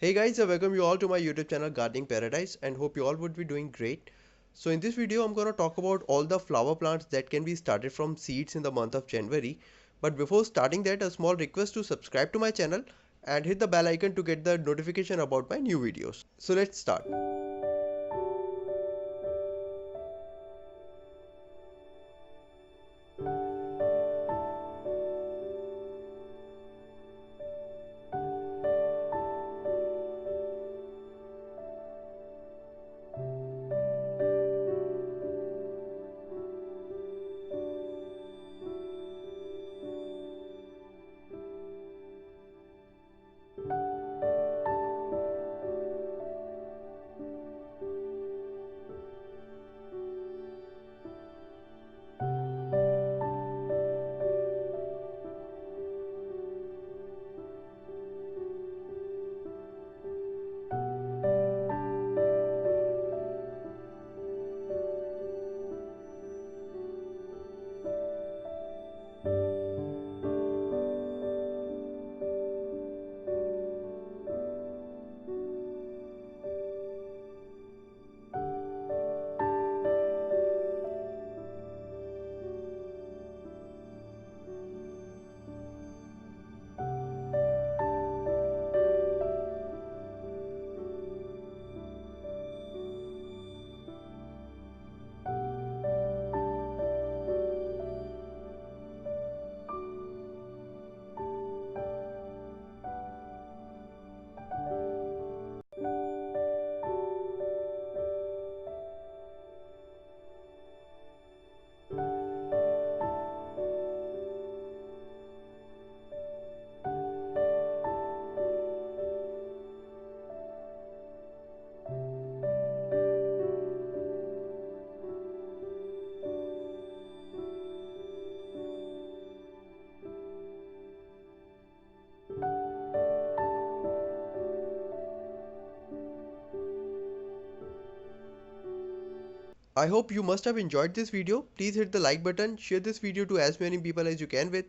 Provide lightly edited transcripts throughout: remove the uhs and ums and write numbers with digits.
Hey guys, I welcome you all to my YouTube channel Gardening Paradise and hope you all would be doing great. So in this video I'm going to talk about all the flower plants that can be started from seeds in the month of January. But before starting that, a small request to subscribe to my channel and hit the bell icon to get the notification about my new videos. So let's start. I hope you must have enjoyed this video. Please hit the like button, share this video to as many people as you can with.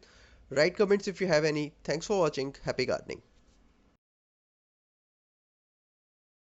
Write comments if you have any. Thanks for watching. Happy gardening.